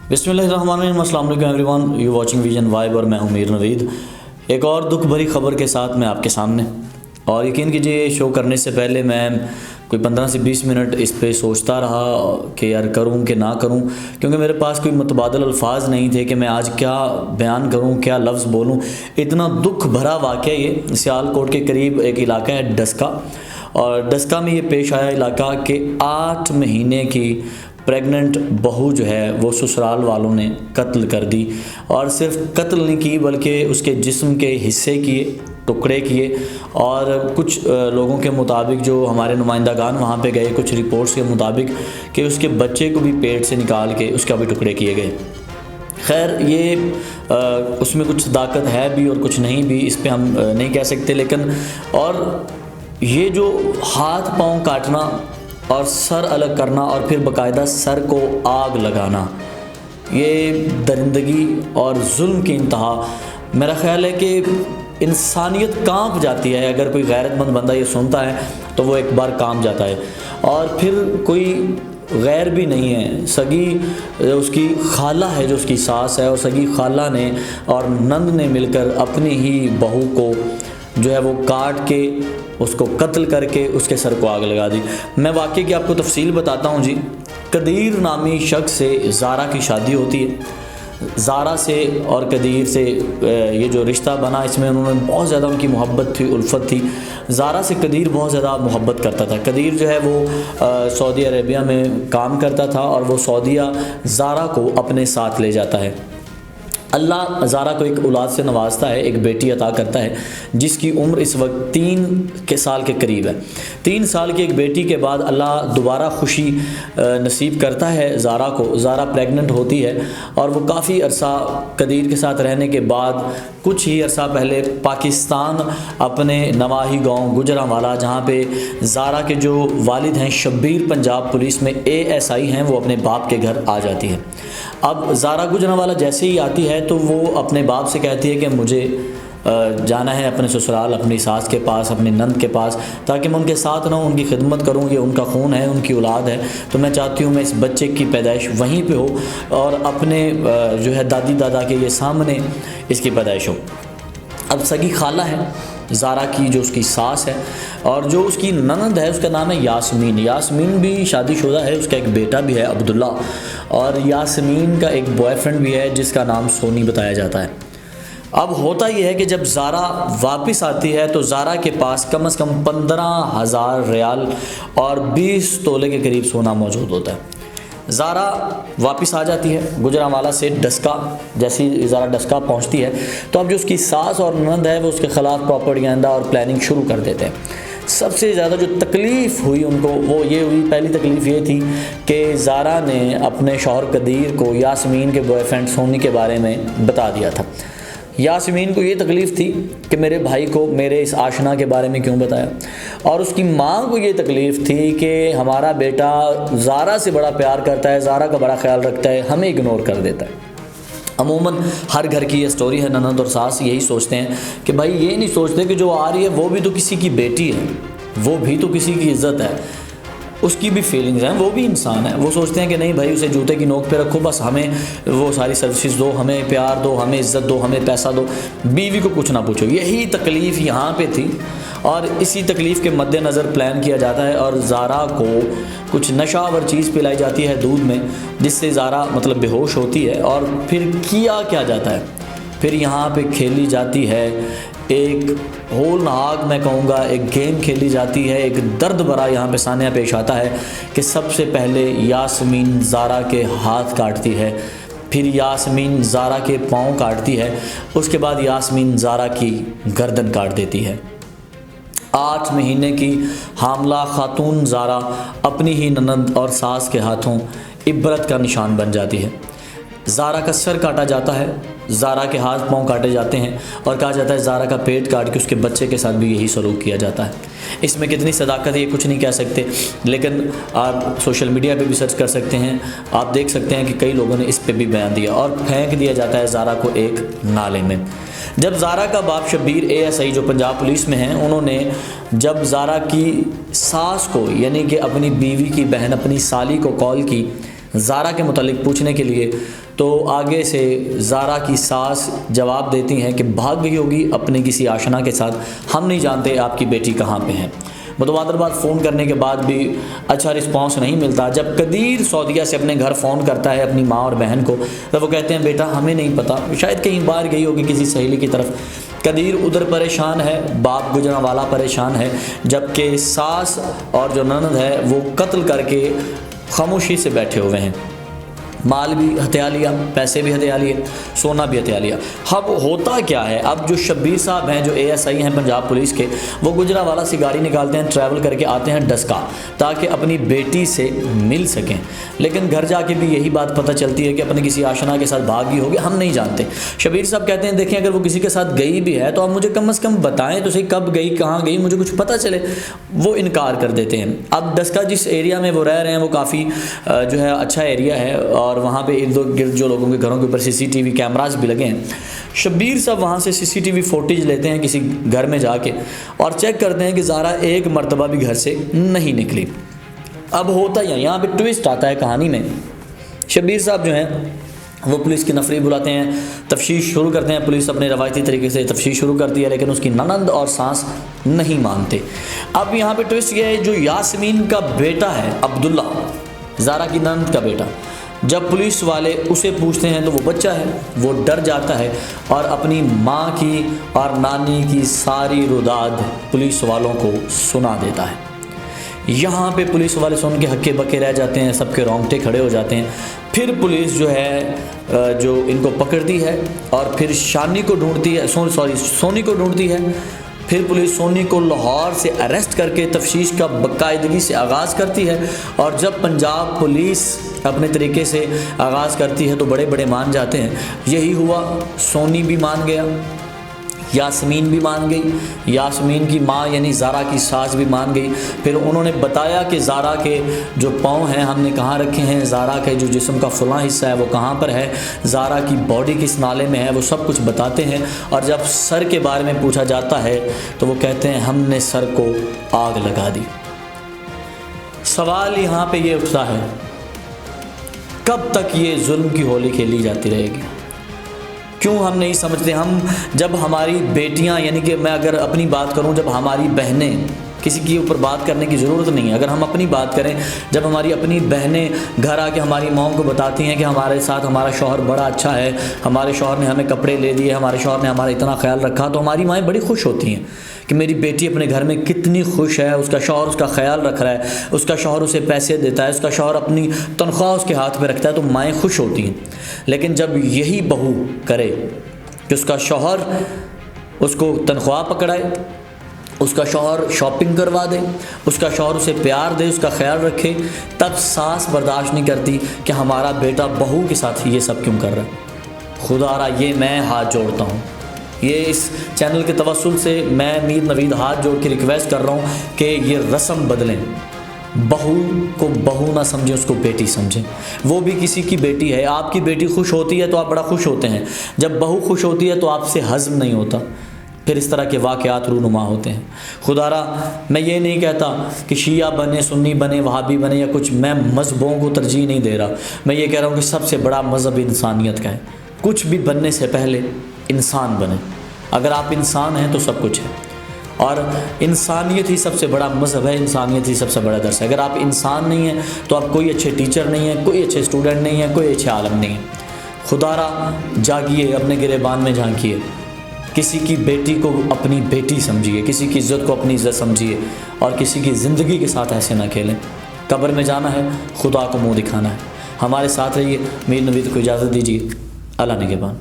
बिस्मिल्लाहिर्रहमानिर्रहीम, अस्सलाम वालेकुम everyone, you watching vision vibe और मैं हूं मीर नवीद। एक और दुख भरी खबर के साथ मैं आपके सामने, और यकीन कीजिए शो करने से पहले मैं कोई 15 से 20 मिनट इस पे सोचता रहा कि यार करूं कि ना करूं, क्योंकि मेरे पास कोई मुतबादल अल्फाज नहीं थे कि मैं आज क्या बयान करूं, क्या लफ्ज़ बोलूं। इतना दुख भरा वाक़या ये सियालकोट के करीब एक इलाका है डस्का, और डस्का में ये पेश आया इलाका कि 8 महीने की प्रेग्नेंट बहू जो है वो ससुराल वालों ने कत्ल कर दी। और सिर्फ कत्ल नहीं की बल्कि उसके जिस्म के हिस्से किए, टुकड़े किए, और कुछ लोगों के मुताबिक जो हमारे नुमाइंदागान वहाँ पे गए, कुछ रिपोर्ट्स के मुताबिक कि उसके बच्चे को भी पेट से निकाल के उसका भी टुकड़े किए गए। खैर ये उसमें कुछ सदाकत है भी और कुछ नहीं भी, इस पे हम नहीं कह सकते। लेकिन और ये जो हाथ पाँव काटना और सर अलग करना और फिर बाकायदा सर को आग लगाना, ये दरिंदगी और जुल्म की इंतहा। मेरा ख़्याल है कि इंसानियत कांप जाती है। अगर कोई गैरतमंद बंदा ये सुनता है तो वो एक बार कांप जाता है। और फिर कोई गैर भी नहीं है, सगी उसकी खाला है जो उसकी सास है, और सगी खाला ने और नंद ने मिलकर अपनी ही बहू को जो है वो काट के उसको कत्ल करके उसके सर को आग लगा दी। मैं वाक़ई की आपको तफसील बताता हूँ जी। कदीर नामी शख्स से ज़ारा की शादी होती है। ज़ारा से और कदीर से ये जो रिश्ता बना, इसमें उन्होंने बहुत ज़्यादा उनकी मोहब्बत थी, उल्फत थी। ज़ारा से कदीर बहुत ज़्यादा मोहब्बत करता था। कदीर जो है वो सऊदी अरेबिया में काम करता था और वो सऊदीया ज़ारा को अपने साथ ले जाता है। अल्लाह ज़ारा को एक औलाद से नवाजता है, एक बेटी अता करता है जिसकी उम्र इस वक्त 3 साल के करीब है। 3 साल की एक बेटी के बाद अल्लाह दोबारा खुशी नसीब करता है ज़ारा को। ज़ारा प्रेग्नेंट होती है और वो काफ़ी अरसा कदीर के साथ रहने के बाद कुछ ही अरसा पहले पाकिस्तान अपने नवाही गांव गुजरांवाला, जहाँ पे ज़ारा के जो वालिद हैं शब्बीर पंजाब पुलिस में ASI हैं, वो अपने बाप के घर आ जाती है। अब ज़ारा गुजरांवाला जैसे ही आती है तो वो अपने बाप से कहती है कि मुझे जाना है अपने ससुराल, अपनी सास के पास, अपनी नंद के पास, ताकि मैं उनके साथ रहूँ, उनकी खिदमत करूँ। ये उनका खून है, उनकी औलाद है, तो मैं चाहती हूँ मैं इस बच्चे की पैदाइश वहीं पे हो और अपने जो है दादी दादा के ये सामने इसकी पैदाइश हो। अब सगी खाला है ज़ारा की, जो उसकी सास है, और जो उसकी ननद है उसका नाम है यास्मीन। यास्मीन भी शादीशुदा है, उसका एक बेटा भी है अब्दुल्ला, और यास्मीन का एक बॉयफ्रेंड भी है जिसका नाम सोनी बताया जाता है। अब होता यह है कि जब ज़ारा वापस आती है तो ज़ारा के पास कम से कम 15,000 रियाल और 20 तोले के करीब सोना मौजूद होता है। ज़ारा वापस आ जाती है गुजरांवाला से डस्का। जैसी ज़ारा डस्का पहुंचती है तो अब जो उसकी सास और ननद है वो उसके ख़िलाफ़ प्रोपेगेंडा और प्लानिंग शुरू कर देते हैं। सबसे ज़्यादा जो तकलीफ़ हुई उनको वो ये हुई, पहली तकलीफ़ ये थी कि ज़ारा ने अपने शौहर कदीर को यास्मीन के बॉयफ्रेंड सोनी के बारे में बता दिया था। यास्मीन को ये तकलीफ़ थी कि मेरे भाई को मेरे इस आशना के बारे में क्यों बताया, और उसकी माँ को ये तकलीफ़ थी कि हमारा बेटा ज़ारा से बड़ा प्यार करता है, ज़ारा का बड़ा ख्याल रखता है, हमें इग्नोर कर देता है। अमूमन हर घर की ये स्टोरी है, ननद और सास यही सोचते हैं कि भाई ये नहीं सोचते कि जो आ रही है वो भी तो किसी की बेटी है, वो भी तो किसी की इज़्ज़त है, उसकी भी फीलिंग्स हैं, वो भी इंसान है। वो सोचते हैं कि नहीं भाई उसे जूते की नोक पे रखो, बस हमें वो सारी सर्विसेज दो, हमें प्यार दो, हमें इज़्ज़त दो, हमें पैसा दो, बीवी को कुछ ना पूछो। यही तकलीफ़ यहाँ पे थी और इसी तकलीफ़ के मद्देनज़र प्लान किया जाता है और ज़ारा को कुछ नशावर चीज़ पिलाई जाती है दूध में, जिससे ज़ारा मतलब बेहोश होती है। और फिर किया क्या जाता है, फिर यहाँ पे खेली जाती है एक होलनाक, मैं कहूँगा एक गेम खेली जाती है। एक दर्द भरा यहाँ पे सानिया पेश आता है कि सबसे पहले यास्मीन ज़ारा के हाथ काटती है, फिर यास्मीन ज़ारा के पाँव काटती है, उसके बाद यास्मीन ज़ारा की गर्दन काट देती है। 8 महीने की हामला खातून ज़ारा अपनी ही ननद और सास के हाथों इबरत का निशान बन जाती है। ज़ारा का सर काटा जाता है, ज़ारा के हाथ पाँव काटे जाते हैं, और कहा जाता है ज़ारा का पेट काट के उसके बच्चे के साथ भी यही सलूक किया जाता है। इसमें कितनी सदाकत है ये कुछ नहीं कह सकते, लेकिन आप सोशल मीडिया पे भी सर्च कर सकते हैं, आप देख सकते हैं कि कई लोगों ने इस पे भी बयान दिया, और फेंक दिया जाता है ज़ारा को एक नाले में। जब ज़ारा का बाप शब्बीर ASI जो पंजाब पुलिस में हैं, उन्होंने जब ज़ारा की सास को यानी कि अपनी बीवी की बहन अपनी साली को कॉल की ज़ारा के मुतालिक पूछने के लिए, تو آگے سے زارا کی ساس جواب دیتی ہیں کہ بھاگ گئی ہوگی اپنے کسی آشنا کے ساتھ، ہم نہیں جانتے آپ کی بیٹی کہاں پہ ہے۔ متبادل بات فون کرنے کے بعد بھی اچھا رسپانس نہیں ملتا۔ جب قدیر سعودیہ سے اپنے گھر فون کرتا ہے اپنی ماں اور بہن کو، تو وہ کہتے ہیں بیٹا ہمیں نہیں پتہ، شاید کہیں باہر گئی ہوگی کسی سہیلی کی طرف۔ قدیر ادھر پریشان ہے، باپ گجرانوالہ پریشان ہے، جبکہ ساس اور جو نند ہے وہ قتل کر کے خاموشی سے بیٹھے ہوئے ہیں۔ مال بھی ہتھیا لیا، پیسے بھی ہتھیا لیے، سونا بھی ہتھیا لیا۔ اب ہوتا کیا ہے، اب جو شبیر صاحب ہیں جو ASI ہیں پنجاب پولیس کے، وہ گجرانوالہ سے گاڑی نکالتے ہیں، ٹریول کر کے آتے ہیں ڈسکا تاکہ اپنی بیٹی سے مل سکیں، لیکن گھر جا کے بھی یہی بات پتہ چلتی ہے کہ اپنے کسی آشنا کے ساتھ بھاگ گئی ہوگی، ہم نہیں جانتے۔ شبیر صاحب کہتے ہیں دیکھیں اگر وہ کسی کے ساتھ گئی بھی ہے تو آپ مجھے کم از کم بتائیں تو صحیح کب گئی، کہاں گئی، مجھے کچھ پتہ چلے۔ وہ انکار کر دیتے ہیں۔ اب ڈسکا جس ایریا میں وہ رہ رہے ہیں وہ کافی جو ہے اچھا ایریا ہے، اور وہاں پہ ارد گرد جو لوگوں کے گھروں کے اوپر CCTV کیمراز بھی لگے ہیں۔ شبیر صاحب وہاں سے CCTV فوٹیج لیتے ہیں کسی گھر میں جا کے اور چیک کرتے ہیں کہ زارا ایک مرتبہ بھی گھر سے نہیں نکلی۔ اب ہوتا یہاں پہ ٹویسٹ آتا ہے کہانی میں۔ شبیر صاحب جو ہیں وہ پولیس کی نفری بلاتے ہیں، تفتیش شروع کرتے ہیں، پولیس اپنے روایتی طریقے سے تفتیش شروع کرتی ہے، لیکن اس کی نند اور ساس نہیں مانتے۔ اب یہاں پہ ٹویسٹ یہ ہے، جو یاسمین کا بیٹا ہے عبداللہ، زارا کی نند کا بیٹا، جب پولیس والے اسے پوچھتے ہیں تو وہ بچہ ہے، وہ ڈر جاتا ہے اور اپنی ماں کی اور نانی کی ساری رداد پولیس والوں کو سنا دیتا ہے۔ یہاں پہ پولیس والے سن کے ہکے بکے رہ جاتے ہیں، سب کے رونگٹے کھڑے ہو جاتے ہیں۔ پھر پولیس جو ہے جو ان کو پکڑتی ہے اور پھر سونی کو ڈھونڈتی ہے۔ پھر پولیس سونی کو لاہور سے اریسٹ کر کے تفتیش کا باقاعدگی سے آغاز کرتی ہے، اور جب پنجاب پولیس اپنے طریقے سے آغاز کرتی ہے تو بڑے بڑے مان جاتے ہیں۔ یہی ہوا، سونی بھی مان گیا، یاسمین بھی مان گئی، یاسمین کی ماں یعنی زارا کی ساس بھی مان گئی۔ پھر انہوں نے بتایا کہ زارا کے جو پاؤں ہیں ہم نے کہاں رکھے ہیں، زارا کے جو جسم کا فلاں حصہ ہے وہ کہاں پر ہے، زارا کی باڈی کس نالے میں ہے، وہ سب کچھ بتاتے ہیں۔ اور جب سر کے بارے میں پوچھا جاتا ہے تو وہ کہتے ہیں ہم نے سر کو آگ لگا دی۔ سوال یہاں پہ یہ اٹھتا ہے کب تک یہ ظلم کی ہولی کھیلی جاتی رہے گی؟ کیوں ہم نہیں سمجھتے؟ ہم جب ہماری بیٹیاں، یعنی کہ میں اگر اپنی بات کروں، جب ہماری بہنیں، کسی کے اوپر بات کرنے کی ضرورت نہیں ہے، اگر ہم اپنی بات کریں، جب ہماری اپنی بہنیں گھر آ کے ہماری ماں کو بتاتی ہیں کہ ہمارے ساتھ ہمارا شوہر بڑا اچھا ہے، ہمارے شوہر نے ہمیں کپڑے لے دیے، ہمارے شوہر نے ہمارا اتنا خیال رکھا، تو ہماری مائیں بڑی خوش ہوتی ہیں کہ میری بیٹی اپنے گھر میں کتنی خوش ہے، اس کا شوہر اس کا خیال رکھ رہا ہے، اس کا شوہر اسے پیسے دیتا ہے، اس کا شوہر اپنی تنخواہ اس کے ہاتھ میں رکھتا ہے، تو مائیں خوش ہوتی ہیں۔ لیکن جب یہی بہو کرے کہ اس کا شوہر اس کو تنخواہ پکڑائے، اس کا شوہر شاپنگ کروا دے، اس کا شوہر اسے پیار دے، اس کا خیال رکھے، تب ساس برداشت نہیں کرتی کہ ہمارا بیٹا بہو کے ساتھ یہ سب کیوں کر رہا ہے۔ خدا را یہ میں ہاتھ جوڑتا ہوں، یہ اس چینل کے توسل سے میں میر نوید ہاتھ جوڑ کے ریکویسٹ کر رہا ہوں کہ یہ رسم بدلیں۔ بہو کو بہو نہ سمجھیں، اس کو بیٹی سمجھیں۔ وہ بھی کسی کی بیٹی ہے، آپ کی بیٹی خوش ہوتی ہے تو آپ بڑا خوش ہوتے ہیں، جب بہو خوش ہوتی ہے تو آپ سے ہضم نہیں ہوتا، پھر اس طرح کے واقعات رونما ہوتے ہیں۔ خدا را میں یہ نہیں کہتا کہ شیعہ بنے، سنی بنے، وہابی بنے یا کچھ، میں مذہبوں کو ترجیح نہیں دے رہا، میں یہ کہہ رہا ہوں کہ سب سے بڑا مذہب انسانیت کا ہے۔ کچھ بھی بننے سے پہلے انسان بنے، اگر آپ انسان ہیں تو سب کچھ ہے، اور انسانیت ہی سب سے بڑا مذہب ہے، انسانیت ہی سب سے بڑا درس ہے۔ اگر آپ انسان نہیں ہیں تو آپ کوئی اچھے ٹیچر نہیں ہیں، کوئی اچھے اسٹوڈنٹ نہیں ہیں، کوئی اچھے عالم نہیں ہیں۔ خدا را جاگیے، اپنے گریبان میں جھانکیے، کسی کی بیٹی کو اپنی بیٹی سمجھیے، کسی کی عزت کو اپنی عزت سمجھیے، اور کسی کی زندگی کے ساتھ ایسے نہ کھیلیں۔ قبر میں جانا ہے، خدا کو منہ دکھانا ہے۔ ہمارے ساتھ رہیے، میر نوید کو اجازت دیجیے، اللہ نگہبان۔